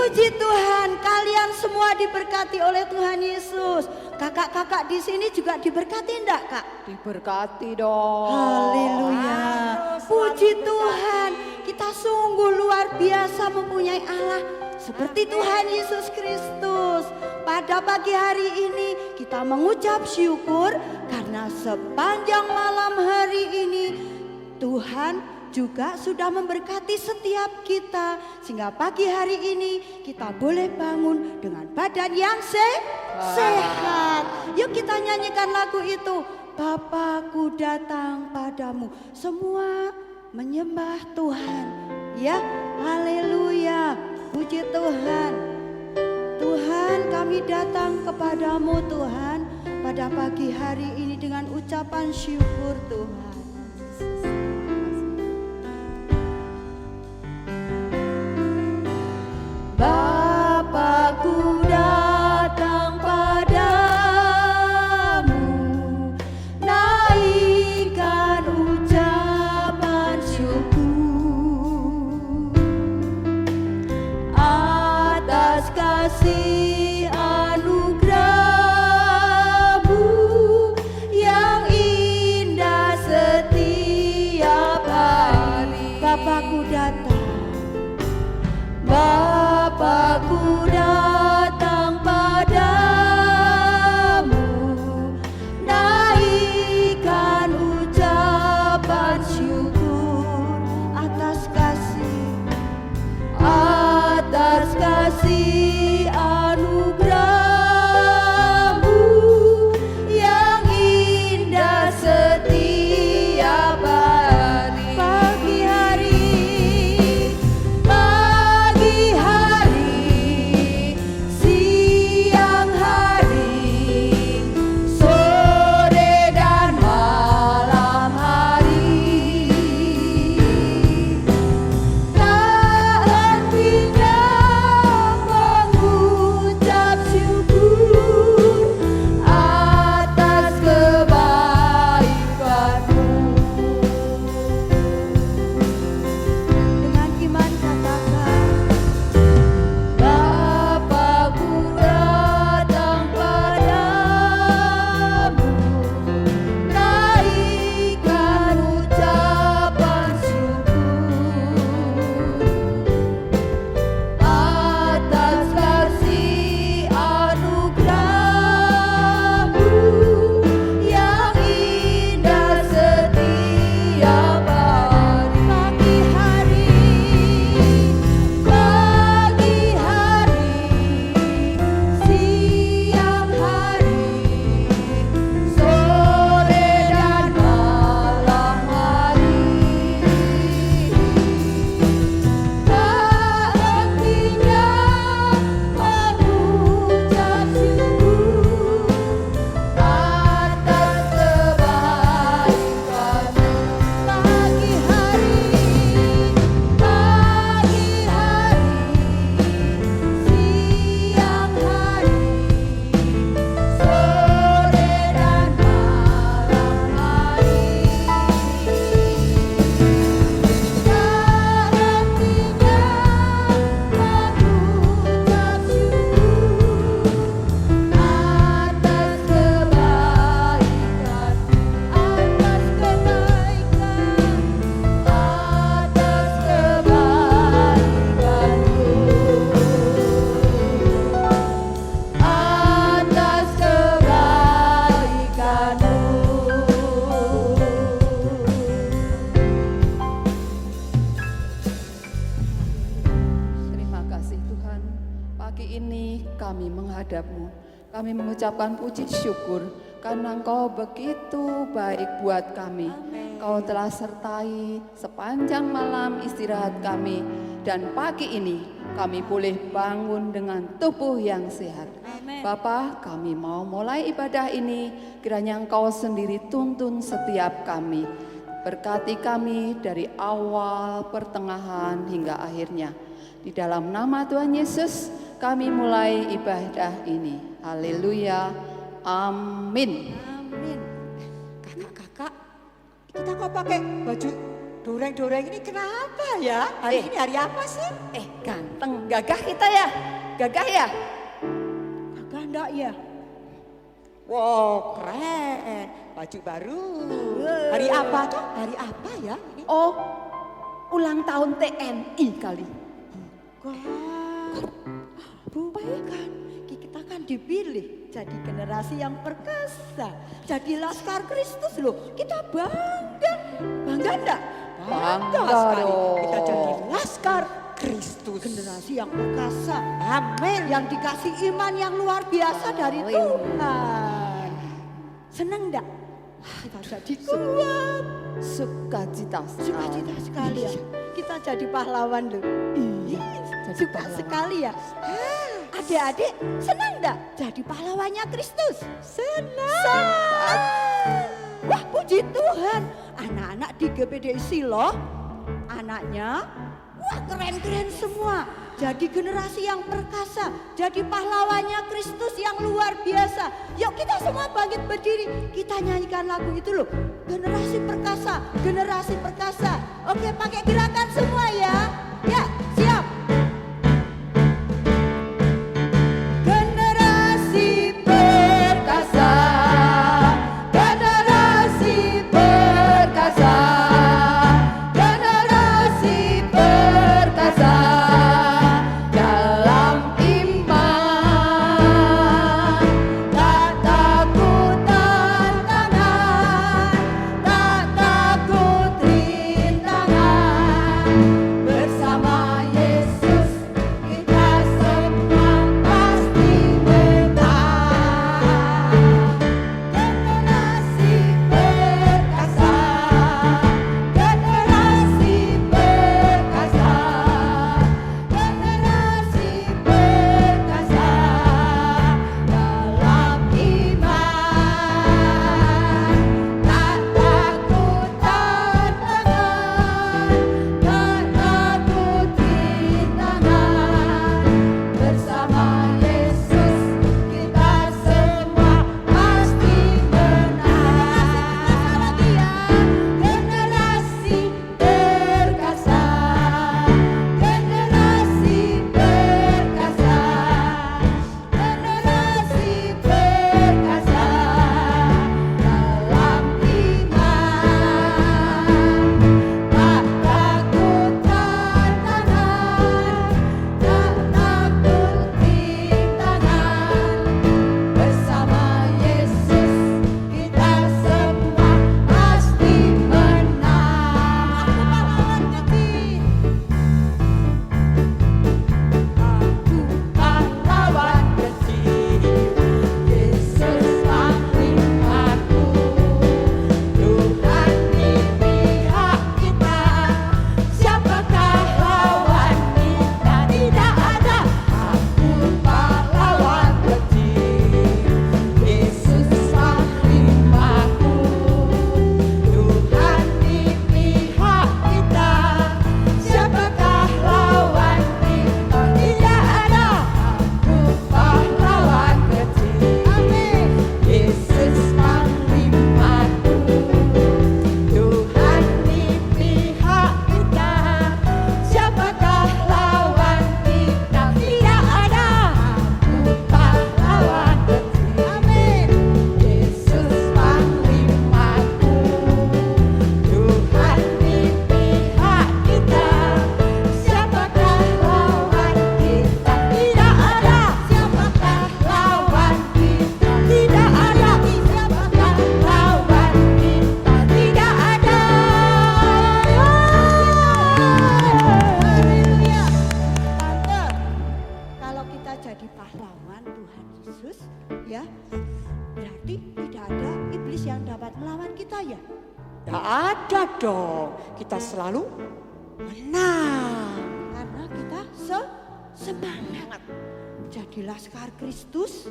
Puji Tuhan, kalian semua diberkati oleh Tuhan Yesus. Kakak-kakak di sini juga diberkati enggak, Kak? Diberkati dong. Haleluya. Puji Tuhan, kita sungguh luar biasa mempunyai Allah seperti Tuhan Yesus Kristus. Pada pagi hari ini kita mengucap syukur karena sepanjang malam hari ini Tuhan juga sudah memberkati setiap kita, sehingga pagi hari ini kita boleh bangun dengan badan yang sehat. Yuk kita nyanyikan lagu itu, Bapakku datang padamu. Semua menyembah Tuhan, ya, haleluya, puji Tuhan. Tuhan, kami datang kepadamu Tuhan pada pagi hari ini dengan ucapan syukur Tuhan. Bapakku datang padamu, naikkan ucapan syukur atas kasih anugerah-Mu yang indah setiap hari. Bapakku datang, Bapakku datang padamu, naikkan ucapan syukur atas kasih anugerah-Mu yang indah setiap hari. Pagi hari, siang hari, sore dan malam hari, tak hentinya mengucap syukur atas kebaikan-Mu. Dengan iman katakan, Bapakku datang padamu, naikkan ucapan syukur atas kasih anugerah-Mu yang indah setiap hari. Pagi hari, siang hari, sore dan malam hari, tak hentinya mengucap syukur atas kebaikan-Mu. Pagi hari, siang hari, sore dan malam hari, tak hentinya mengucap syukur atas kebaikan, atas kebaikan-Mu. Terima kasih Tuhan. Pagi ini kami menghadap-Mu. Kami mengucapkan puji syukur karena Engkau begitu baik buat kami. Kau telah sertai sepanjang malam istirahat kami, dan pagi ini kami boleh bangun dengan tubuh yang sehat. Bapa, kami mau mulai ibadah ini, kiranya Engkau sendiri tuntun setiap kami. Berkati kami dari awal, pertengahan, hingga akhirnya. Di dalam nama Tuhan Yesus, kami mulai ibadah ini. Haleluya. Amin. Amin. Kakak-kakak, kita kok pakai baju doreng-doreng ini kenapa ya? Hari ini hari apa sih? Ganteng, Gagah kita ya? Gagah ya? Gagah enggak ya? Wow, keren. Baju baru. Hari apa tuh? Hari apa ya ini? Oh, ulang tahun TNI kali. Bukan, kita kan dipilih jadi generasi yang perkasa, jadi Laskar Kristus loh. Kita bangga enggak? Bangga Bangga sekali. dong. Kita jadi Laskar Kristus. Generasi yang perkasa, Amin. yang dikasih iman yang luar biasa dari Tuhan. Seneng enggak? Kita jadi kuat, Sukacita sukacita sekali ya. Kita jadi pahlawan loh. Iya, jadi suka pahlawan. sekali ya. Adik-adik senang enggak jadi pahlawannya Kristus? Senang. Wah, puji Tuhan. Anak-anak di GPDI Siloh, anaknya, wah keren-keren semua. Jadi generasi yang perkasa, jadi pahlawannya Kristus yang luar biasa. Yuk kita semua bangkit berdiri, kita nyanyikan lagu itu loh. Generasi perkasa, generasi perkasa. Oke, pakai gerakan semua ya. Ya, siap. Generasi perkasa, generasi perkasa, generasi perkasa dalam iman, tak takut tantangan, tak takut rintangan. Bersama Yesus kita semua pasti menang. Generasi perkasa, generasi perkasa, generasi perkasa dalam iman, tak takut tantangan, tak takut rintangan. Bersama Yesus kita semua pasti menang. Generasi perkasa, generasi perkasa, generasi perkasa dalam iman, tak takut tantangan, tak takut rintangan. Bersama Yesus kita semua pasti menang. Aku pahlawan kecil, Yesus panglamaku, Tuhan di pihak kita. Siapakah lawan kita? Tidak ada. Aku pahlawan kecil, Yesus panglamaku, Tuhan di pihak kita. Siapakah lawan kita? Tidak ada. Aku pahlawan kecil, amin. Yesus panglamaku, Tuhan di pihak kita. Siapakah lawan kita? Tidak ada. Aku pahlawan kecil, amin. Yesus panglamaku, Tuhan di pihak kita. Siapakah lawan kita? Tidak ada. Siapakah lawan kita? Tidak ada. Siapakah lawan kita? Tidak ada. Haleluya. Tante, kalau kita jadi pahlawan Tuhan Yesus, ya, berarti tidak ada iblis yang dapat melawan kita ya? Tidak ada dong. Kita selalu menang. Karena kita semangat. Jadi Laskar Kristus,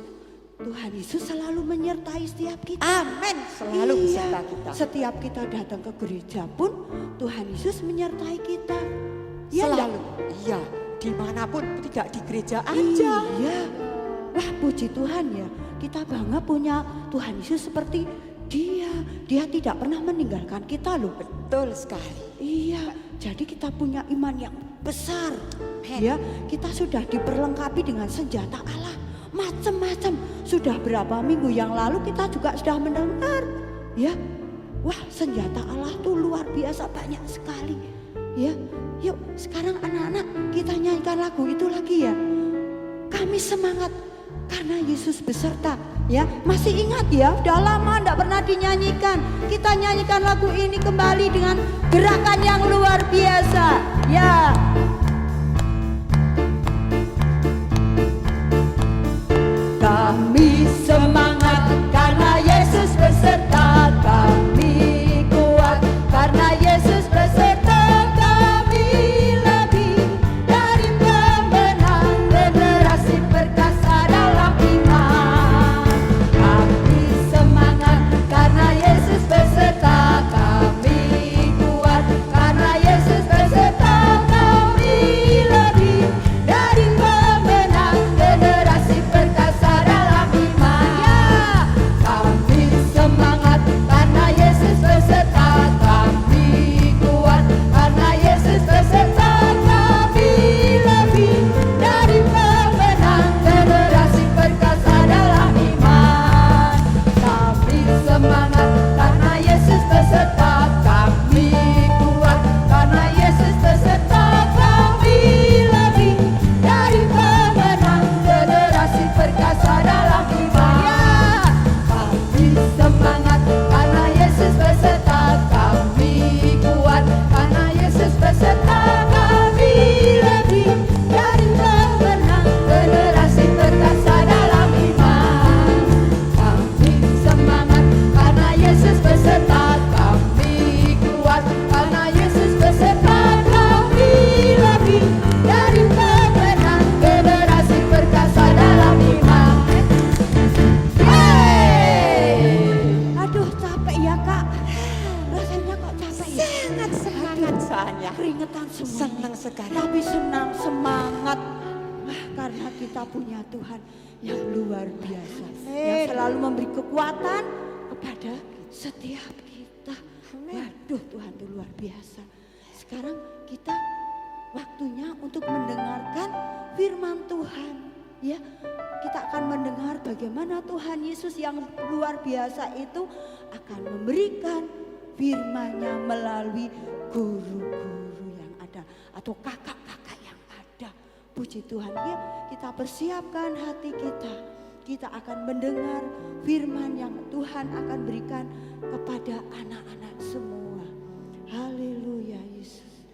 Tuhan Yesus selalu menyertai setiap kita. Amin. Selalu Iya, beserta kita. Setiap kita datang ke gereja pun Tuhan Yesus menyertai kita. Iya enggak? Selalu. Iya. Dimanapun, tidak di gereja aja. Iya. Wah, puji Tuhan ya. Kita bangga punya Tuhan Yesus seperti Dia. Dia tidak pernah meninggalkan kita loh. Betul sekali. Iya. Jadi kita punya iman yang besar. Ya, kita sudah diperlengkapi dengan senjata Allah macam-macam. Sudah berapa minggu yang lalu kita juga sudah mendengar, ya. Wah, senjata Allah tuh luar biasa banyak sekali. Ya, yuk sekarang anak-anak kita nyanyikan lagu itu lagi ya. Kami semangat karena Yesus beserta. Ya, masih ingat ya? Udah lama enggak pernah dinyanyikan. Kita nyanyikan lagu ini kembali dengan gerakan yang luar biasa. Ya. Kami semangat karena Yesus beserta. Kami kuat karena Yesus beserta. Kami lebih dari pemenang, generasi perkasa dalam iman. Kami semangat karena Yesus beserta. Kami kuat karena Yesus beserta. Kami lebih dari pemenang, generasi perkasa dalam iman. Ya, kami semangat karena Yesus beserta. Kami kuat karena Yesus beserta. Kami lebih dari pemenang, generasi perkasa dalam iman. Kami semangat karena Yesus beserta. Kami kuat karena Yesus beserta. Kami lebih dari pemenang, generasi perkasa dalam iman. Ya, kami semangat karena Yesus beserta. Kami kuat karena Yesus beserta. Kami lebih dari pemenang, generasi perkasa dalam iman. Kami semangat karena Yesus beserta. Kami kuat karena Yesus beserta. Kami lebih dari pemenang, generasi perkasa dalam iman. Aduh, capek ya Kak. Rasanya kok capek ya? Sangat semangat soalnya. Keringetan semua. Senang sekali. Tapi senang, semangat. Wah, karena kita punya Tuhan yang luar biasa. Yang selalu memberi kekuatan kepada setiap kita. Waduh, Tuhan itu luar biasa. Sekarang kita waktunya untuk mendengarkan firman Tuhan. Ya, kita akan mendengar bagaimana Tuhan Yesus yang luar biasa itu akan memberikan firman-Nya melalui guru-guru yang ada atau kakak-kakak yang ada. Puji Tuhan. Ya, kita persiapkan hati kita. Kita akan mendengar firman yang Tuhan akan berikan kepada anak-anak semua. Haleluya Yesus.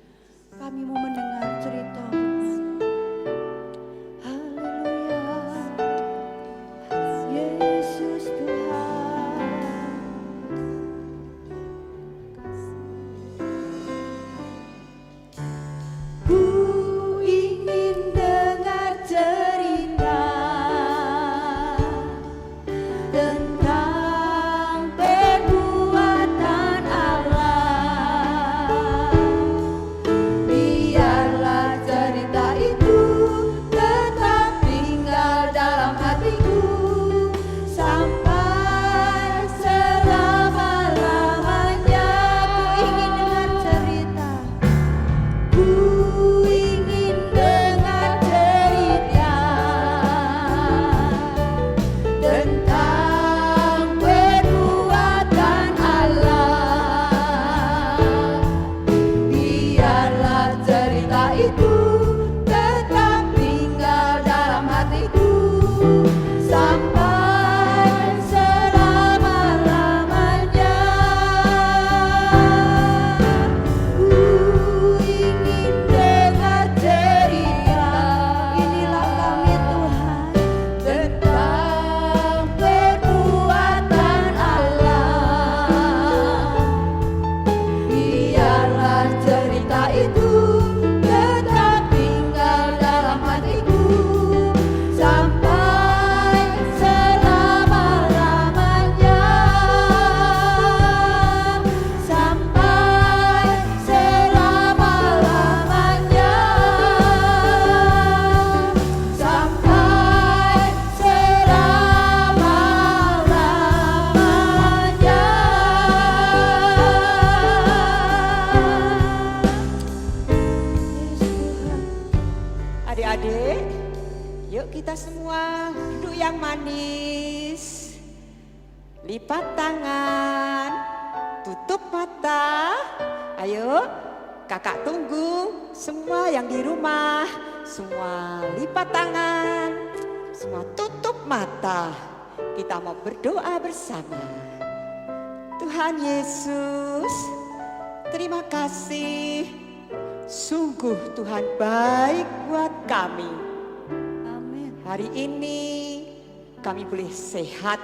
Kami mau mendengar cerita-Mu. Haleluya. Yesus Tuhan. Ku ingin dengar cerita tentang perbuatan Allah. Biarlah cerita itu tetap tinggal dalam hatiku sampai selama-lamanya. Ku ingin dengar cerita tentang perbuatan Allah. Biarlah cerita itu tetap tinggal dalam hatiku sampai selama-lamanya. Ku ingin dengar cerita, inilah kami Tuhan, tentang perbuatan Allah. Biarlah cerita itu tetap Adik-adik, yuk kita semua duduk yang manis. Lipat tangan, tutup mata. Ayo, kakak tunggu semua yang di rumah. Semua lipat tangan, semua tutup mata. Kita mau berdoa bersama. Tuhan Yesus, terima kasih. Sungguh Tuhan baik buat kami. Amin. Hari ini kami boleh sehat,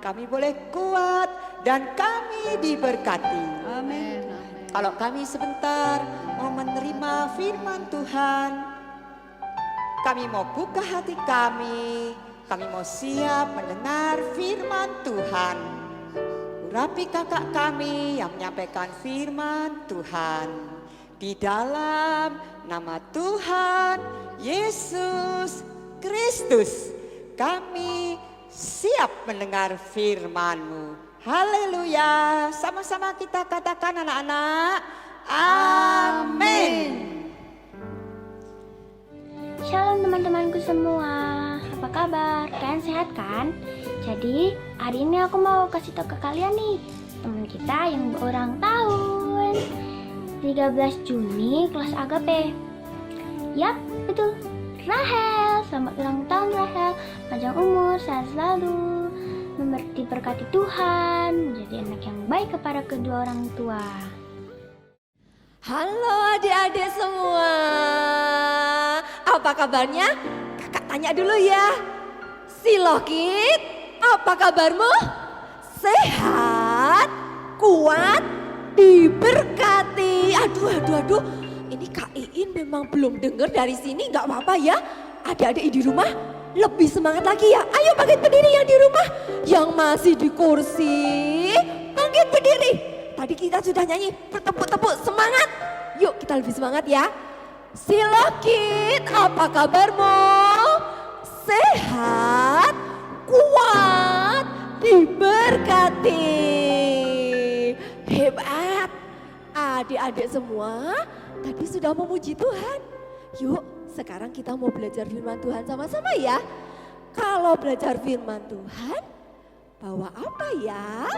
kami boleh kuat, dan kami diberkati. Amin. Kalau kami sebentar mau menerima firman Tuhan, kami mau buka hati kami mau siap mendengar firman Tuhan. Urapi kakak kami yang menyampaikan firman Tuhan. Di dalam nama Tuhan Yesus Kristus, kami siap mendengar firman-Mu. Haleluya. Sama-sama kita katakan anak-anak. Amin. Shalom teman-temanku semua, apa kabar? Kalian sehat kan? Jadi hari ini aku mau kasih tahu ke kalian nih, teman kita yang berulang tahun 13 Juni kelas Agape. Yap, betul, Rahel. Selamat ulang tahun Rahel, panjang umur, sehat selalu, diberkati Tuhan, menjadi anak yang baik kepada kedua orang tua. Halo adik-adik semua, apa kabarnya? Kakak tanya dulu ya. Silokit, apa kabarmu? Sehat, kuat, diberkati. Aduh, ini Kak Iin memang belum dengar dari sini, nggak apa-apa ya. Adik-adik di rumah lebih semangat lagi ya. Ayo bangkit berdiri yang di rumah, yang masih di kursi, bangkit berdiri. Tadi kita sudah nyanyi, bertepuk-tepuk, semangat. Yuk kita lebih semangat ya. Silokit, apa kabarmu? Sehat, kuat, diberkati. Hebat. Adik-adik semua tadi sudah memuji Tuhan. Yuk sekarang kita mau belajar firman Tuhan sama-sama ya. Kalau belajar firman Tuhan, bawa apa ya?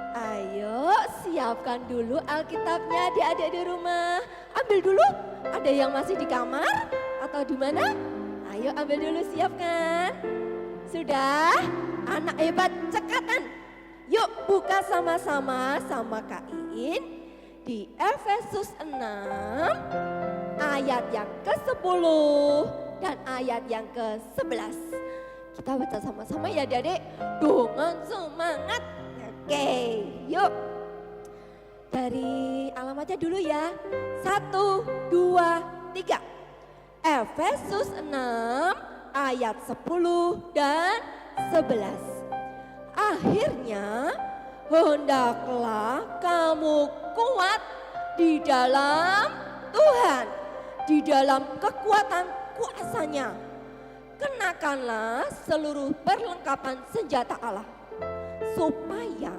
Ayo siapkan dulu Alkitabnya adik-adik di rumah. Ambil dulu, ada yang masih di kamar atau di mana? Ayo ambil dulu, siapkan. Sudah? Anak hebat, cekatan. Yuk buka sama-sama sama Kak Iin di Efesus 6 ayat yang ke-10 dan ayat yang ke-11. Kita baca sama-sama ya adik-adik dengan semangat. Oke, yuk. Dari alamatnya dulu ya. 1, 2, 3. Efesus 6 ayat 10 dan 11. Akhirnya hendaklah kamu kuat di dalam Tuhan, di dalam kekuatan kuasa-Nya. Kenakanlah seluruh perlengkapan senjata Allah, supaya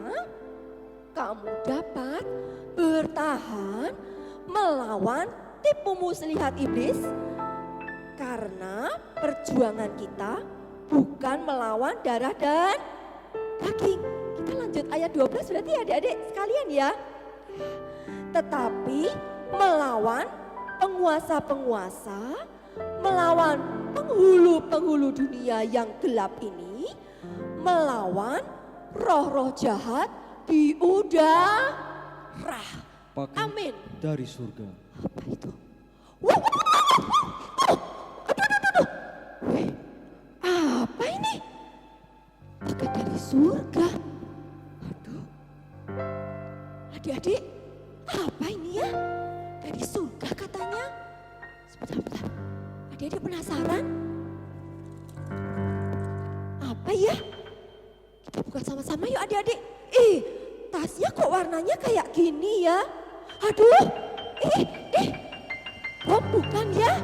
kamu dapat bertahan melawan tipu muslihat iblis. Karena perjuangan kita bukan melawan darah dan daging. Kita lanjut ayat 12 berarti adik-adik sekalian ya. Tetapi melawan penguasa-penguasa, melawan penghulu-penghulu dunia yang gelap ini, melawan roh-roh jahat di udara. Amin. Dari surga. Apa itu? Wah. Aduh. Apa ini? Pakai dari surga. Aduh. Adik-adik, apa ini ya? Dari surga katanya. Sebentar. Adik-adik penasaran? Apa ya? Kita buka sama-sama yuk adik-adik. Tasnya kok warnanya kayak gini ya? Aduh, bom bukan ya?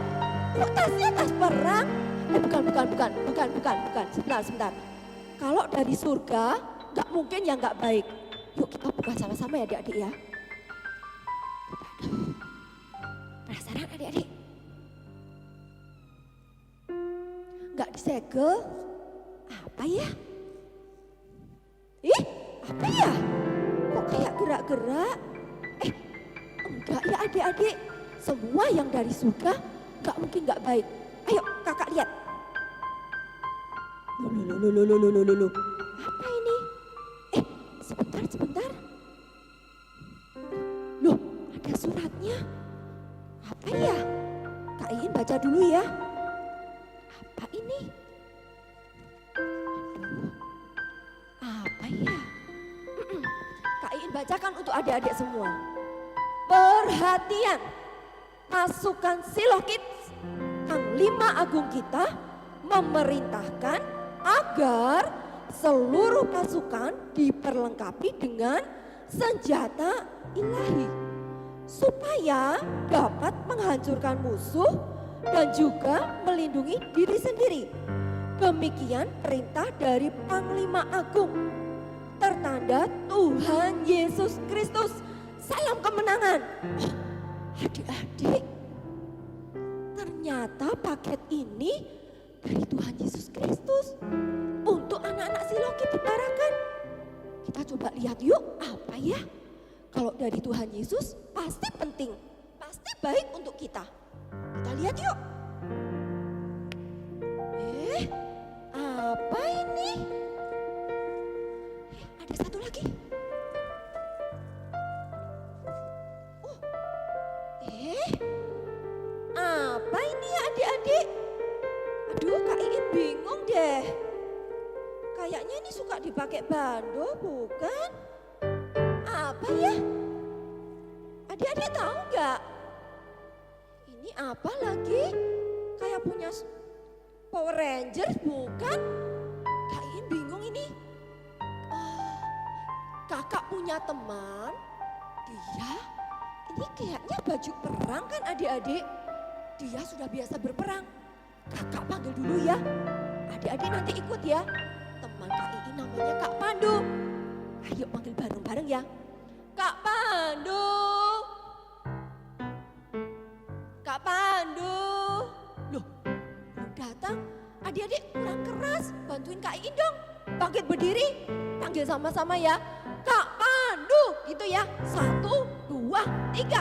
Kok tasnya tas perang? Bukan. Sebentar. Kalau dari surga, nggak mungkin yang nggak baik. Yuk kita buka sama-sama ya adik-adik ya. Penasaran adik-adik? nggak disegel. Apa ya? Ih, apa ya? Kok kayak gerak-gerak? Enggak ya adik-adik. Semua yang dari surga nggak mungkin nggak baik. Ayo kakak lihat. Loh. Apa ini? Sebentar. Loh, ada suratnya. Apa ya? Kak Iin baca dulu ya. Apa ini? Aduh, apa ya? Kak Iin bacakan untuk adik-adik semua. Perhatian, pasukan Shiloh Kids, Panglima Agung kita memerintahkan agar seluruh pasukan diperlengkapi dengan senjata ilahi supaya dapat menghancurkan musuh dan juga melindungi diri sendiri. Demikian perintah dari Panglima Agung. Tertanda Tuhan Yesus Kristus. Salam kemenangan. Adik-adik, ternyata paket ini dari Tuhan Yesus Kristus untuk anak-anak Shiloh Kids Parakan. Kita coba lihat yuk, apa ya? Kalau dari Tuhan Yesus pasti penting, pasti baik untuk kita. Kita lihat yuk. Apa ini? Ada satu lagi. Apa ini ya adik-adik? Aduh, Kak Iin bingung deh. Kayaknya ini suka dipakai bando, bukan? Apa ya? Adik-adik tahu nggak? Ini apa lagi? Kayak punya Power Rangers, bukan? Kak Iin bingung ini. Kakak punya teman, dia ini kayaknya baju perang kan adik-adik? Dia sudah biasa berperang. Kakak panggil dulu ya. Adik-adik nanti ikut ya. Teman Kak Iin namanya Kak Pandu. Ayo panggil bareng-bareng ya. Kak Pandu. Kak Pandu. Loh, belum datang. Adik-adik kurang keras. Bantuin Kak Iin dong. Bangkit berdiri. Panggil sama-sama ya. Kak Pandu. Gitu ya. 1, 2, 3.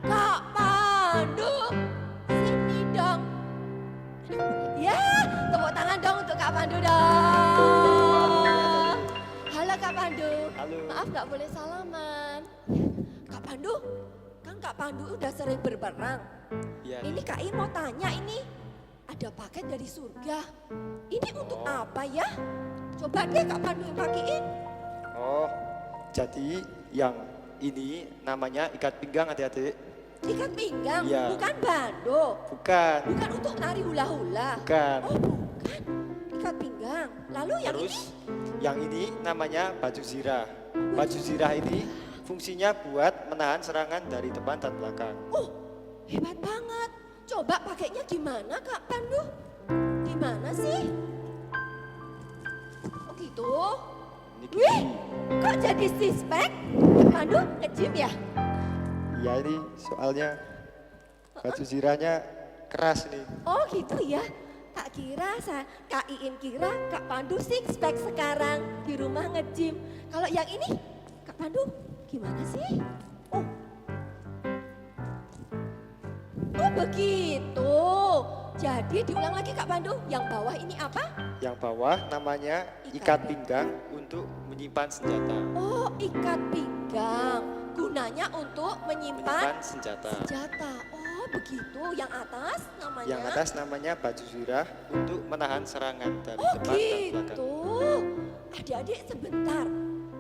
Kak Pandu. Sini dong. Ya, tepuk tangan dong untuk Kak Pandu dong. Halo Kak Pandu. Halo. Maaf gak boleh salaman. Kak Pandu, kan Kak Pandu udah sering berperang. Iya. Ini Kak Iin mau tanya ini. Ada paket dari surga. Ini untuk apa ya? Coba deh Kak Pandu yang pakein. Oh, jadi yang ini namanya ikat pinggang adik-adik. Ikat pinggang, Iya. bukan bando. Bukan, Bukan untuk nari hula-hula. bukan. Oh bukan, ikat pinggang. Lalu yang Terus ini? yang ini namanya baju zirah. Baju zirah ini fungsinya buat menahan serangan dari depan dan belakang. Oh hebat banget. Coba pakainya gimana Kak Pandu? Gimana sih? Oh gitu. Ini Wih, gini. kok jadi six-pack? Kak Pandu nge-gym ya? Ya ini soalnya baju zirahnya keras nih. Oh gitu ya. Tak kira, Kak Iin kira Kak Pandu six-pack sekarang di rumah nge-gym. Kalau yang ini, Kak Pandu gimana sih? Oh begitu. Jadi diulang lagi Kak Pandu, yang bawah ini apa? Yang bawah namanya ikat pinggang untuk menyimpan senjata. Oh ikat pinggang. Gunanya untuk menyimpan Menyimpan senjata. senjata. Oh begitu. Yang atas namanya? Yang atas namanya baju zirah untuk menahan serangan dari Oh depan dan belakang. gitu. Adik-adik sebentar.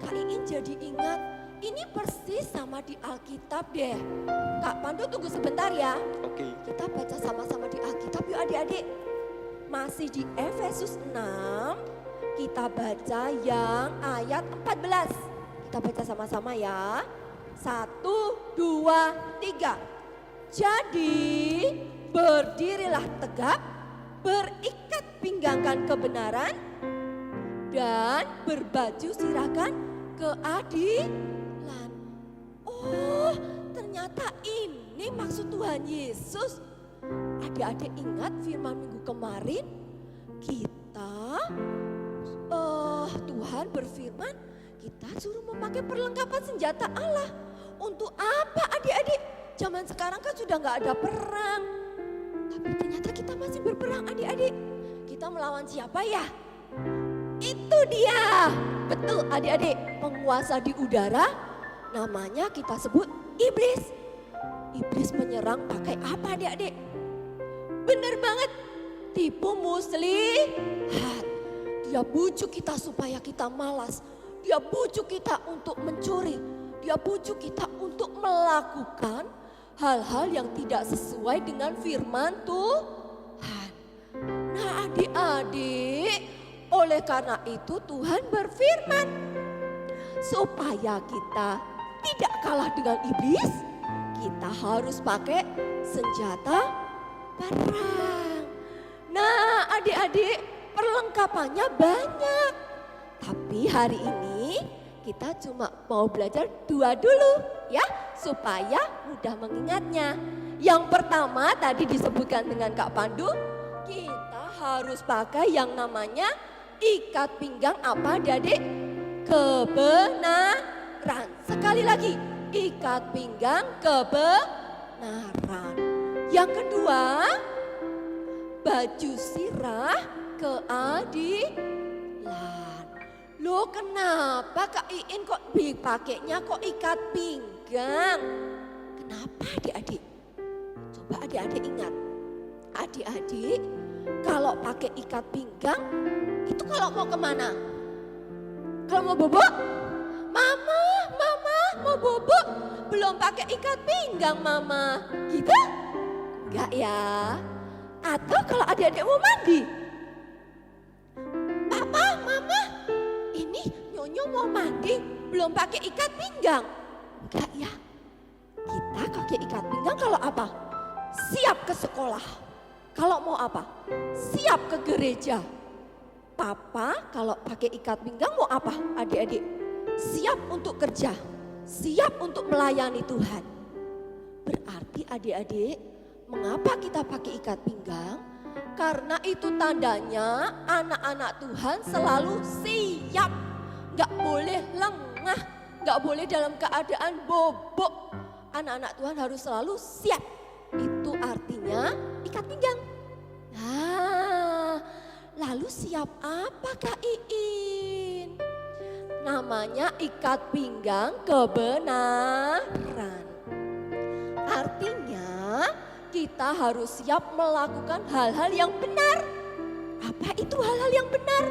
Kak Iin jadi ingat. Ini persis sama di Alkitab deh. Kak Pandu tunggu sebentar ya. Oke. Kita baca sama-sama di Alkitab yuk adik-adik. Masih di Efesus 6. Kita baca yang ayat 14. Kita baca sama-sama ya. 1, 2, 3. Jadi berdirilah tegap, berikat pinggangkan kebenaran, dan berbaju sirahkan keadilan. Oh, ternyata ini maksud Tuhan Yesus. Adik-adik ingat firman minggu kemarin, Tuhan berfirman kita suruh memakai perlengkapan senjata Allah. Untuk apa adik-adik? Zaman sekarang kan sudah nggak ada perang. Tapi ternyata kita masih berperang adik-adik. Kita melawan siapa ya? Itu dia. Betul adik-adik, penguasa di udara namanya kita sebut iblis. Iblis menyerang pakai apa adik-adik? Bener banget, tipu muslihat. Dia bujuk kita supaya kita malas. Dia bujuk kita untuk mencuri. Dia bujuk kita untuk melakukan hal-hal yang tidak sesuai dengan firman Tuhan. Nah adik-adik, oleh karena itu Tuhan berfirman supaya kita tidak kalah dengan iblis, kita harus pakai senjata perang. Nah adik-adik, perlengkapannya banyak. Tapi hari ini kita cuma mau belajar 2 dulu ya, supaya mudah mengingatnya. Yang pertama tadi disebutkan dengan Kak Pandu, kita harus pakai yang namanya ikat pinggang apa adik-adik? Kebenaran. Sekali lagi, ikat pinggang kebenaran. Yang kedua, baju sirah keadilan. Loh kenapa Kak Iin kok pakainya kok ikat pinggang? Kenapa adik-adik? Coba adik-adik ingat. Adik-adik kalau pakai ikat pinggang itu kalau mau kemana? Kalau mau bobo? Mama mau bobo. Belum pakai ikat pinggang mama. Gitu? Enggak ya? Atau kalau adik-adik mau mandi? Papa, mama, ini Nyonya mau mandi, belum pakai ikat pinggang. Enggak ya? Kita pakai ikat pinggang kalau apa? Siap ke sekolah. Kalau mau apa? Siap ke gereja. Papa kalau pakai ikat pinggang mau apa adik-adik? Siap untuk kerja. Siap untuk melayani Tuhan. Berarti adik-adik, mengapa kita pakai ikat pinggang? Karena itu tandanya anak-anak Tuhan selalu siap. Gak boleh lengah, gak boleh dalam keadaan bobok. Anak-anak Tuhan harus selalu siap. Itu artinya ikat pinggang. Nah, lalu siap apa Kak Iin? Namanya ikat pinggang kebenaran. Artinya kita harus siap melakukan hal-hal yang benar. Apa itu hal-hal yang benar?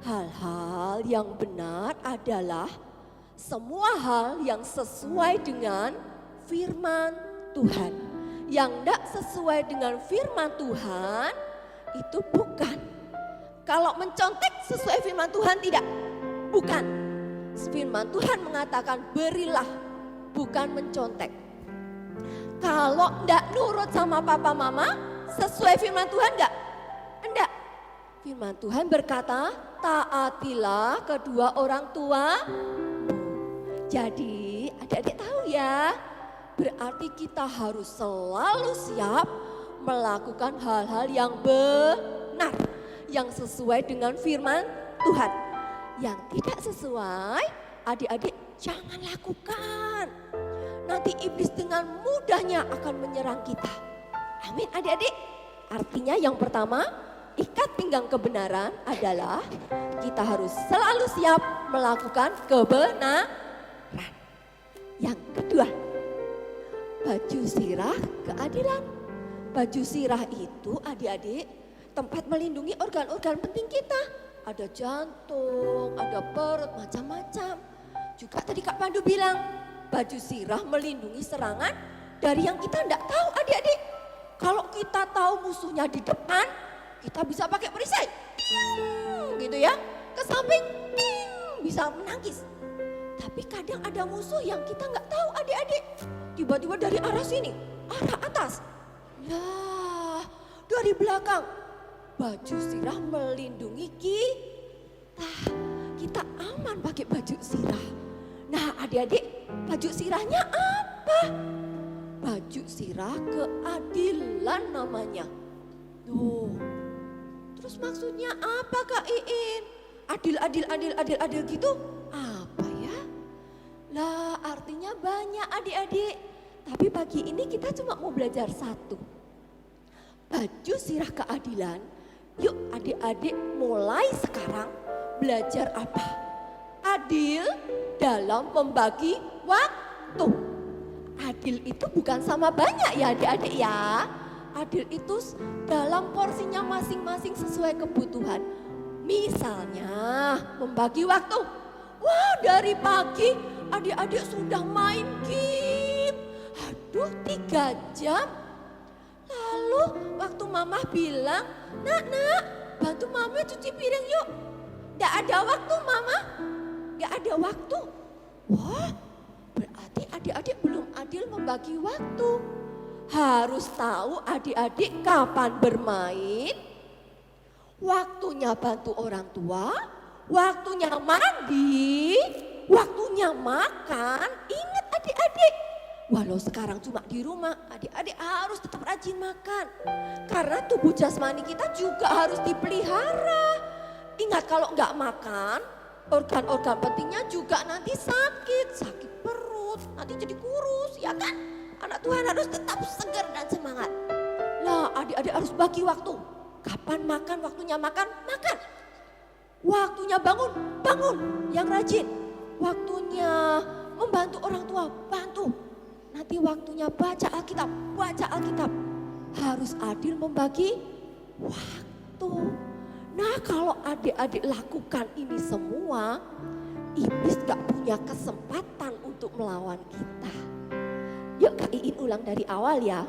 Hal-hal yang benar adalah semua hal yang sesuai dengan firman Tuhan. Yang tidak sesuai dengan firman Tuhan itu bukan. Kalau mencontek sesuai firman Tuhan tidak? Bukan. Firman Tuhan mengatakan berilah, bukan mencontek. Kalau tidak nurut sama papa mama, sesuai firman Tuhan enggak? Enggak. Firman Tuhan berkata, taatilah kedua orang tua. Jadi adik-adik tahu ya, berarti kita harus selalu siap melakukan hal-hal yang benar, yang sesuai dengan firman Tuhan. Yang tidak sesuai, adik-adik jangan lakukan. Nanti iblis dengan mudahnya akan menyerang kita. Amin adik-adik. Artinya yang pertama, ikat pinggang kebenaran adalah kita harus selalu siap melakukan kebenaran. Yang kedua, baju sirah keadilan. Baju sirah itu adik-adik tempat melindungi organ-organ penting kita. Ada jantung, ada perut, macam-macam. Juga tadi Kak Pandu bilang, baju sirah melindungi serangan dari yang kita tidak tahu adik-adik. Kalau kita tahu musuhnya di depan, kita bisa pakai perisai. Ting, gitu ya, ke samping, ting, bisa menangkis. Tapi kadang ada musuh yang kita nggak tahu adik-adik. Tiba-tiba dari arah sini, arah atas. Lah, dari belakang. Baju sirah melindungi kita. Kita aman pakai baju sirah. Nah adik-adik, baju sirahnya apa? Baju sirah keadilan namanya. Tuh, Terus maksudnya apa Kak Iin? Adil gitu? Apa ya? Lah artinya banyak adik-adik. Tapi pagi ini kita cuma mau belajar satu. Baju sirah keadilan. Yuk adik-adik mulai sekarang belajar apa? Adil dalam membagi waktu. Adil itu bukan sama banyak ya adik-adik ya. Adil itu dalam porsinya masing-masing sesuai kebutuhan. Misalnya membagi waktu. Wah dari pagi adik-adik sudah main game. Aduh 3 jam. Lalu waktu mama bilang, nak bantu mama cuci piring yuk. Gak ada waktu mama. Gak ada waktu. Wah berarti adik-adik belum adil membagi waktu. Harus tahu adik-adik kapan bermain, waktunya bantu orang tua, waktunya mandi, waktunya makan. Ingat adik-adik, walau sekarang cuma di rumah, adik-adik harus tetap rajin makan. Karena tubuh jasmani kita juga harus dipelihara. Ingat kalau nggak makan, organ-organ pentingnya juga nanti sakit perut, nanti jadi kurus, ya kan? Anak Tuhan harus tetap segar dan semangat. Lah adik-adik harus bagi waktu. Kapan makan, waktunya makan, makan. Waktunya bangun, yang rajin. Waktunya membantu orang tua, bantu. Nanti waktunya baca Alkitab. Harus adil membagi waktu. Nah kalau adik-adik lakukan ini semua, iblis gak punya kesempatan untuk melawan kita. Yuk Kak Iin ulang dari awal ya.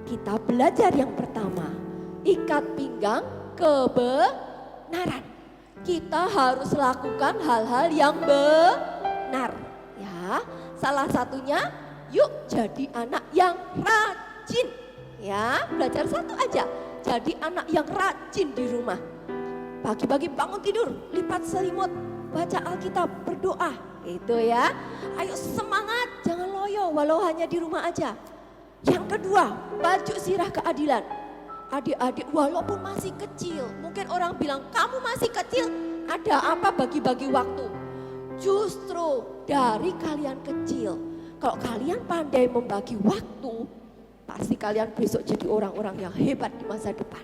Kita belajar yang pertama, ikat pinggang kebenaran. Kita harus lakukan hal-hal yang benar ya. Salah satunya yuk jadi anak yang rajin ya. Belajar satu aja, jadi anak yang rajin di rumah. Pagi-pagi bangun tidur, lipat selimut, baca Alkitab, berdoa. Itu ya. Ayo semangat, jangan loyo walau hanya di rumah aja. Yang kedua, baju sirah keadilan. Adik-adik walaupun masih kecil, mungkin orang bilang kamu masih kecil, ada apa bagi-bagi waktu? Justru dari kalian kecil, kalau kalian pandai membagi waktu, pasti kalian besok jadi orang-orang yang hebat di masa depan.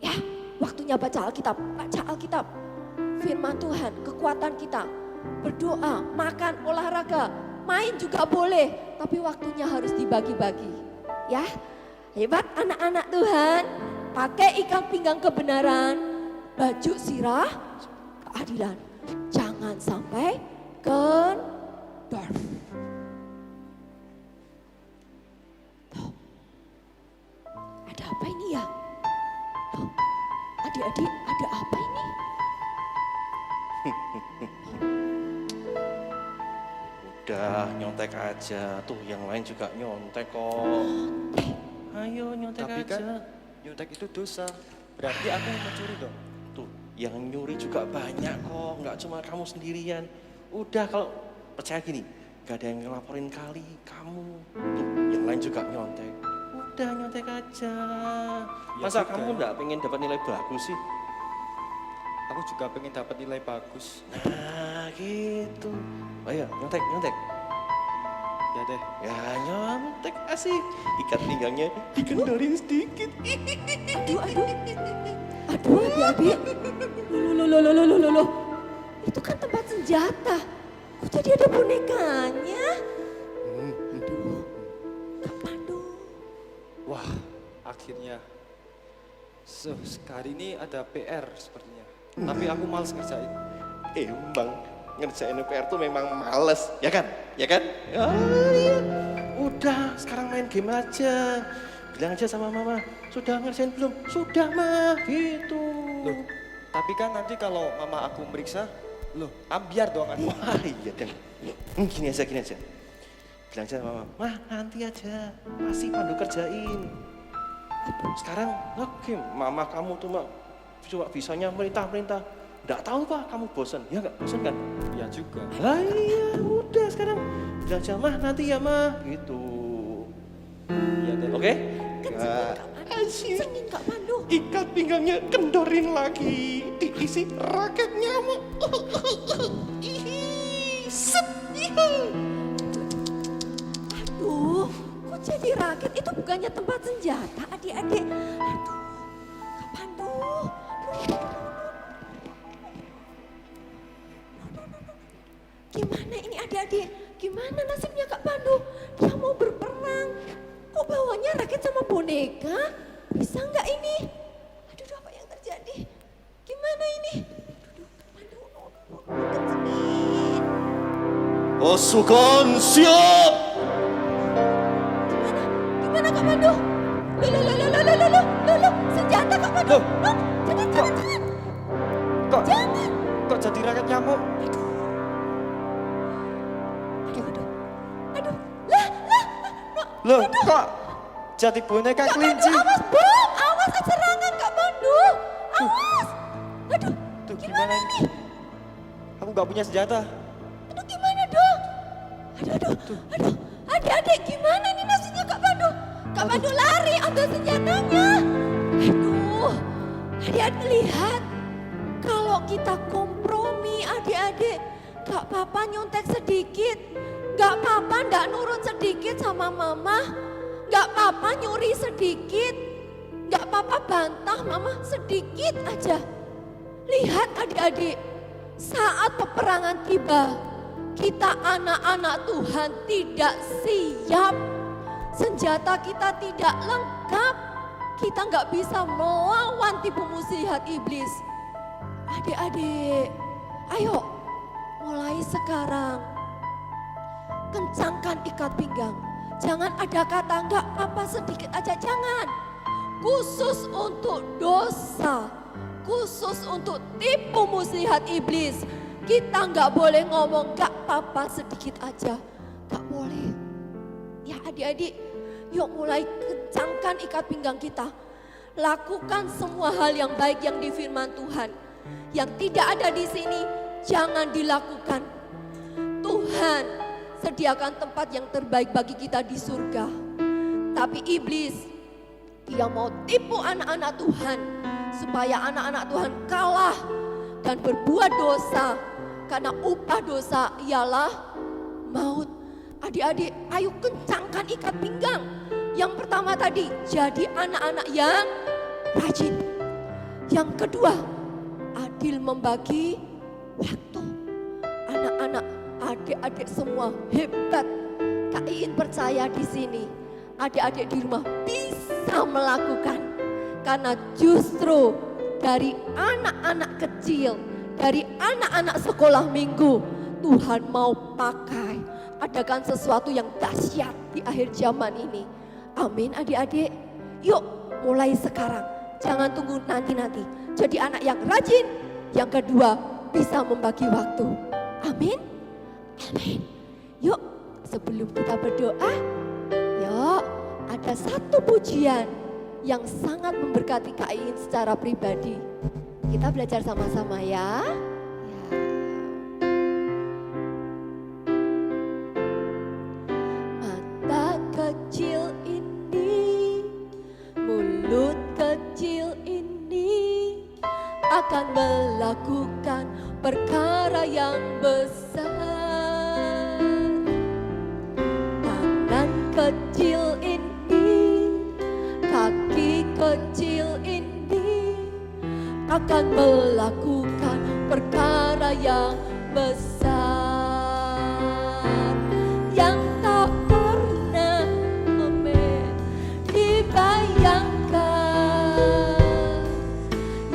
Ya, waktunya baca Alkitab. Firman Tuhan, kekuatan kita. Berdoa, makan, olahraga, main juga boleh, tapi waktunya harus dibagi-bagi. Ya, hebat anak-anak Tuhan. Pakai ikat pinggang kebenaran, baju sirah keadilan. Jangan sampai kendor. Tuh, ada apa ini ya? Tuh, adik-adik ada apa ini? Udah nyontek aja, tuh yang lain juga nyontek kok. Ayo nyontek Tapi aja. kan nyontek itu dosa. Berarti aku mencuri dong. Tuh yang nyuri juga banyak kok, nggak cuma kamu sendirian. Udah kalau percaya gini, gak ada yang ngelaporin kali kamu. Tuh yang lain juga nyontek. Udah nyontek aja. Masa juga kamu ya. nggak pengen dapat nilai bagus sih? Aku juga pengen dapat nilai bagus. Nah gitu. Ayo nyontek. Ya deh. Ya nyontek asik. Ikat pinggangnya dikendorin sedikit. Aduh adik-adik. Loh. Itu kan tempat senjata. Kok jadi ada bonekanya? Aduh, Kak Pandu. Wah, akhirnya. Sekali ini ada PR sepertinya. Tapi aku males ngerjain. Emang ngerjain PR tuh memang males, ya kan? Ya kan? Oh, iya. Udah, sekarang main game aja. Bilang aja sama mama, sudah ngerjain belum? Sudah mah, gitu. Loh, tapi kan nanti kalau mama aku meriksa, loh, ambiar dong kan. Wah iya dan gini aja. Bilang aja sama mama, mah nanti aja, pasti Pandu kerjain. Sekarang oke, mama kamu tuh mah cuma bisanya merintah. Nggak tahu pak, kamu bosan? Ya nggak bosan kan? Ya juga. Lah iya, udah sekarang bilang aja mah nanti ya mah, gitu. Iya deh. Oke? Kan sebelum Kak Pandu Cengin Kak Pandu. Ikat pinggangnya kendorin lagi, diisi raket nyamuk. Set. Aduh, kok jadi raket? Itu bukannya tempat senjata adik-adik. Aduh, Kak Pandu. Gimana ini adik-adik? Gimana nasibnya Kak Pandu? Dia mau berperang. Kok bawanya raket sama boneka? Bisa nggak ini? Aduh, apa yang terjadi? Gimana ini? Aduh, Kak Pandu. Kecengin. Pasukan siap. Gimana Kak Pandu? Loh, senjata Kak Pandu. Loh, jangan. Kok Jangan. kok jadi rakyat nyamuk? Aduh. Loh, kok jadi boneka kelinci? Awas bom, awas ada serangan Kak Pandu. Awas. Aduh, Tuh gimana gimana ini? Aku nggak punya senjata. Aduh, gimana dong? Aduh. Adik-adik gimana ini nasibnya Kak Pandu? Kak Pandu lari, ambil senjatanya. Aduh, adik-adik lihat. Kalau kita kompromi adik-adik, gak apa-apa nyontek sedikit. Gak apa-apa ndak nurut sedikit sama mama. Gak apa-apa nyuri sedikit. Gak apa-apa bantah mama sedikit aja. Lihat adik-adik, saat peperangan tiba, kita anak-anak Tuhan tidak siap. Senjata kita tidak lengkap. Kita nggak bisa melawan tipu muslihat iblis. Adik-adik, ayo mulai sekarang kencangkan ikat pinggang. Jangan ada kata nggak apa sedikit aja, jangan. Khusus untuk dosa, khusus untuk tipu muslihat iblis. Kita nggak boleh ngomong nggak apa-apa sedikit aja, nggak boleh. Ya adik-adik, yuk mulai kencangkan ikat pinggang kita. Lakukan semua hal yang baik yang di firman Tuhan. Yang tidak ada di sini, jangan dilakukan. Tuhan sediakan tempat yang terbaik bagi kita di surga. Tapi iblis, dia mau tipu anak-anak Tuhan. Supaya anak-anak Tuhan kalah dan berbuat dosa. Karena upah dosa ialah maut. Adik-adik, ayo kencangkan ikat pinggang. Yang pertama tadi, jadi anak-anak yang rajin. Yang kedua, adil membagi waktu. Anak-anak, adik-adik semua hebat. Kak Iin percaya di sini, adik-adik di rumah bisa melakukan. Karena justru dari anak-anak kecil, dari anak-anak sekolah minggu, Tuhan mau pakai. Adakan sesuatu yang dahsyat di akhir zaman ini. Amin adik-adik. Yuk mulai sekarang. Jangan tunggu nanti-nanti. Jadi anak yang rajin. Yang kedua bisa membagi waktu. Amin. Amin. Yuk sebelum kita berdoa. Yuk ada satu pujian yang sangat memberkati Kak Iin secara pribadi. Kita belajar sama-sama ya. Mata kecil ini, mulut kecil ini akan melakukan perkara yang besar. Tangan kecil ini, kaki kecil ini akan melakukan perkara yang besar yang tak pernah dibayangkan,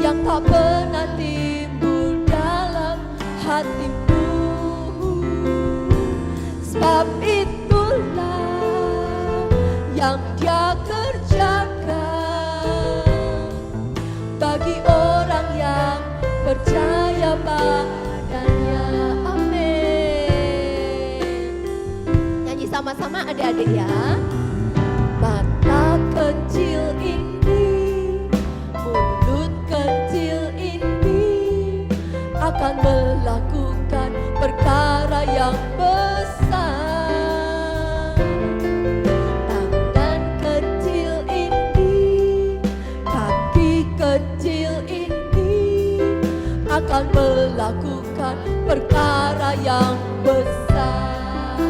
yang tak pernah timbul dalam hatimu. Sebab itulah yang Dia kerjakan bagi orang yang percaya padanya. Amin. Nyanyi sama-sama adik-adik ya. Mata kecil ini, mulut kecil ini akan melakukan perkara yang besar. Tangan kecil ini, kecil ini akan melakukan perkara yang besar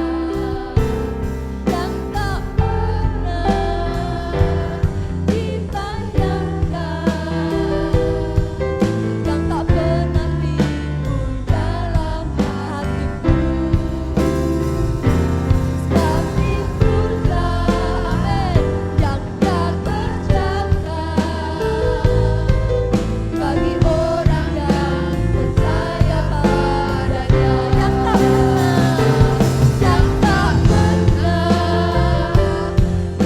yang tak pernah dibayangkan, yang tak pernah timbul dalam hatimu. Sebab itulah yang Dia kerjakan bagi orang yang percaya padanya. Yang tak pernah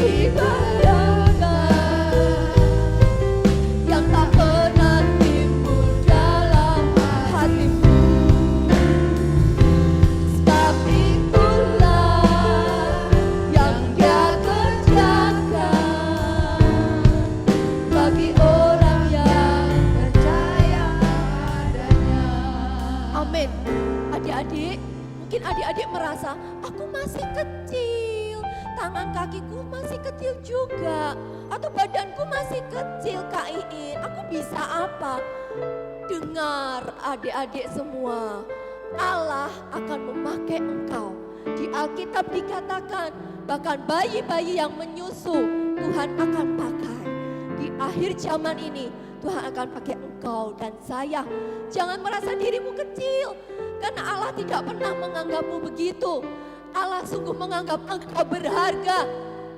dibayangkan, yang tak pernah timbul dalam hatimu. Sebab itulah yang Dia kerjakan bagi orang yang percaya padanya. Amin. Adik-adik, mungkin adik-adik merasa aku masih kecil, tangan kakiku masih kecil juga, atau badanku masih kecil Kak Iin, aku bisa apa? Dengar adik-adik semua, Allah akan memakai engkau. Di Alkitab dikatakan bahkan bayi-bayi yang menyusu Tuhan akan pakai. Di akhir zaman ini Tuhan akan pakai engkau dan saya. Jangan merasa dirimu kecil, karena Allah tidak pernah menganggapmu begitu. Allah sungguh menganggap engkau berharga.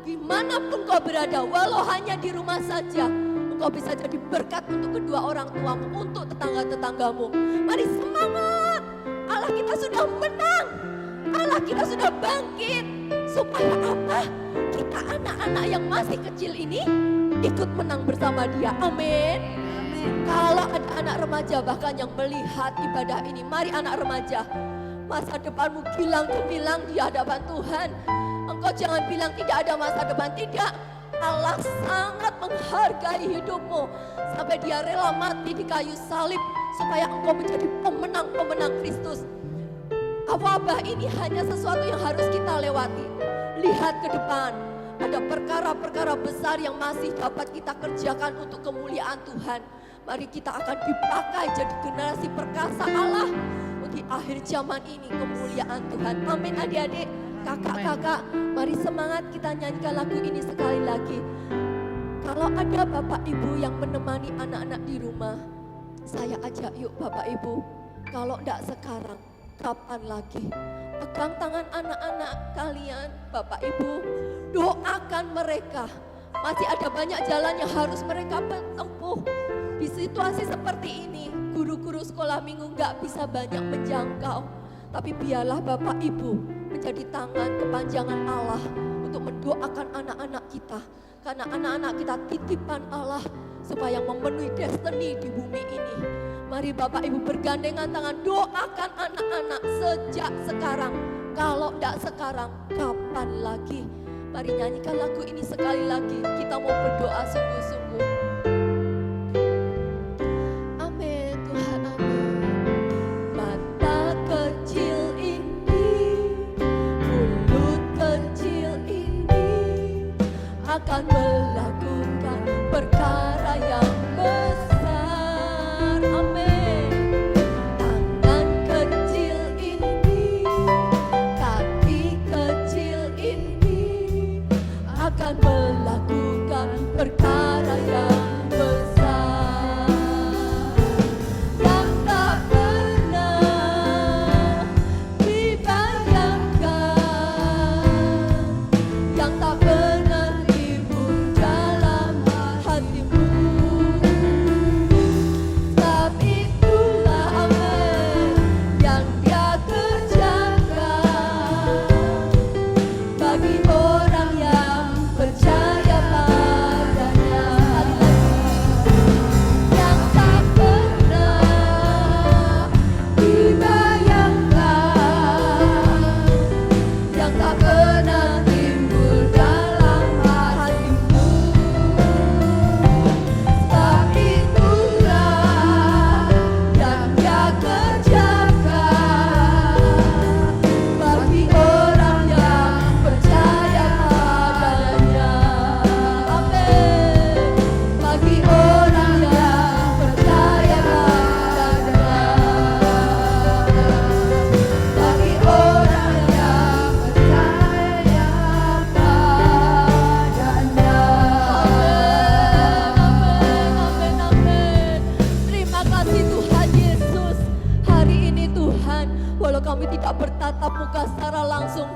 Dimanapun kau berada, walau hanya di rumah saja, engkau bisa jadi berkat untuk kedua orang tuamu, untuk tetangga-tetanggamu. Mari semangat, Allah kita sudah menang, Allah kita sudah bangkit. Supaya apa? Kita anak-anak yang masih kecil ini ikut menang bersama Dia. Amin. Kalau ada anak remaja bahkan yang melihat ibadah ini, mari anak remaja, masa depanmu gilang gemilang di hadapan Tuhan. Engkau jangan bilang tidak ada masa depan, tidak. Allah sangat menghargai hidupmu sampai Dia rela mati di kayu salib supaya engkau menjadi pemenang-pemenang Kristus. Wabah ini hanya sesuatu yang harus kita lewati. Lihat ke depan, ada perkara-perkara besar yang masih dapat kita kerjakan untuk kemuliaan Tuhan. Mari kita akan dipakai jadi generasi perkasa Allah di akhir zaman ini, kemuliaan Tuhan. Amin adik-adik, kakak-kakak, mari semangat kita nyanyikan lagu ini sekali lagi. Kalau ada Bapak Ibu yang menemani anak-anak di rumah, saya ajak yuk Bapak Ibu, kalau enggak sekarang, kapan lagi? Pegang tangan anak-anak kalian, Bapak Ibu, doakan mereka. Masih ada banyak jalan yang harus mereka tempuh. Di situasi seperti ini, guru-guru sekolah minggu nggak bisa banyak menjangkau. Tapi biarlah Bapak Ibu menjadi tangan kepanjangan Allah untuk mendoakan anak-anak kita. Karena anak-anak kita titipan Allah supaya memenuhi destiny di bumi ini. Mari Bapak Ibu bergandengan tangan, doakan anak-anak sejak sekarang. Kalau enggak sekarang, kapan lagi? Mari nyanyikan lagu ini sekali lagi. Kita mau berdoa sungguh-sungguh. Amin Tuhan, amin. Mata kecil ini, mulut kecil ini akan melakukan perkara yang besar. Amin. Tangan kecil ini, kaki kecil ini akan melakukan perkara mereka bertatap muka secara langsung.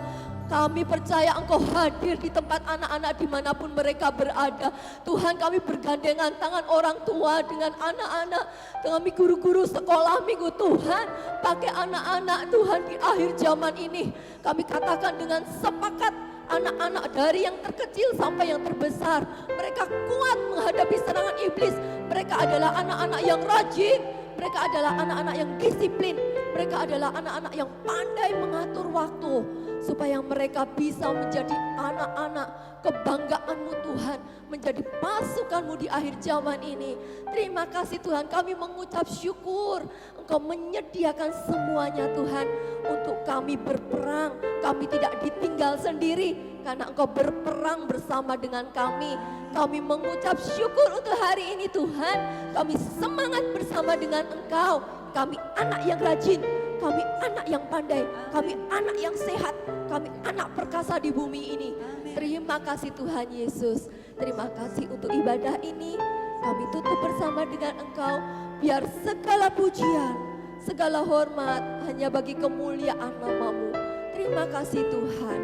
Kami percaya Engkau hadir di tempat anak-anak dimanapun mereka berada. Tuhan, kami bergandengan tangan orang tua dengan anak-anak. Kami guru-guru sekolah minggu, Tuhan, pakai anak-anak Tuhan di akhir zaman ini. Kami katakan dengan sepakat, anak-anak dari yang terkecil sampai yang terbesar, mereka kuat menghadapi serangan iblis. Mereka adalah anak-anak yang rajin, mereka adalah anak-anak yang disiplin, mereka adalah anak-anak yang pandai mengatur waktu, supaya mereka bisa menjadi anak-anak kebanggaan-Mu Tuhan, menjadi pasukan-Mu di akhir zaman ini. Terima kasih Tuhan, kami mengucap syukur Engkau menyediakan semuanya Tuhan untuk kami berperang. Kami tidak ditinggal sendiri karena Engkau berperang bersama dengan kami. Kami mengucap syukur untuk hari ini Tuhan. Kami semangat bersama dengan Engkau. Kami anak yang rajin, kami anak yang pandai, kami anak yang sehat, kami anak perkasa di bumi ini. Terima kasih Tuhan Yesus. Terima kasih untuk ibadah ini. Kami tutup bersama dengan Engkau. Biar segala pujian, segala hormat hanya bagi kemuliaan nama-Mu. Terima kasih Tuhan.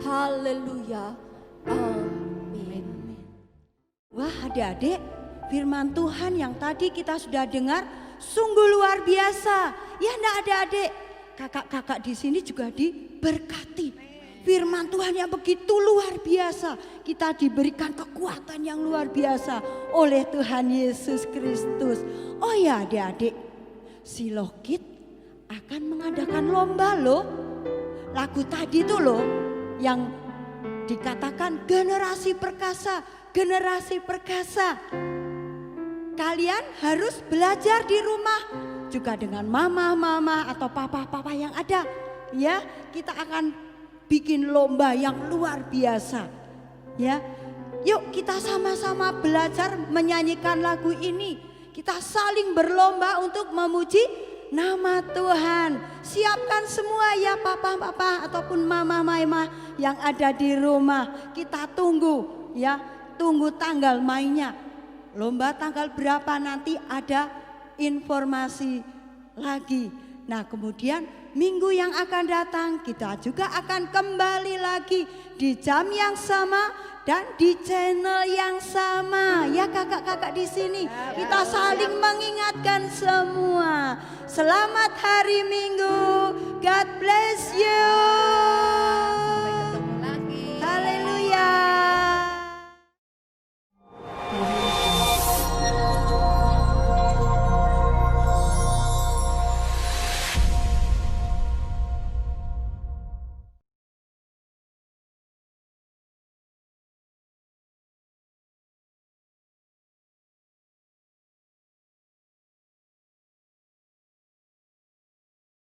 Haleluya. Amin. Wah, adik-adik, firman Tuhan yang tadi kita sudah dengar sungguh luar biasa. Ya, enggak, adik-adik, kakak-kakak di sini juga diberkati. Firman Tuhan yang begitu luar biasa. Kita diberikan kekuatan yang luar biasa oleh Tuhan Yesus Kristus. Oh ya, adik-adik, Shiloh Kids akan mengadakan lomba loh. Lagu tadi tuh loh yang dikatakan generasi perkasa, generasi perkasa. Kalian harus belajar di rumah juga dengan mama-mama atau papa-papa yang ada. Ya, kita akan bikin lomba yang luar biasa. Ya, yuk kita sama-sama belajar menyanyikan lagu ini. Kita saling berlomba untuk memuji nama Tuhan. Siapkan semua ya papa-papa ataupun mama-mama yang ada di rumah. Kita tunggu ya, tunggu tanggal mainnya. Lomba tanggal berapa nanti ada informasi lagi. Nah, kemudian minggu yang akan datang kita juga akan kembali lagi di jam yang sama dan di channel yang sama. Ya kakak-kakak di sini kita saling mengingatkan semua. Selamat hari Minggu. God bless you.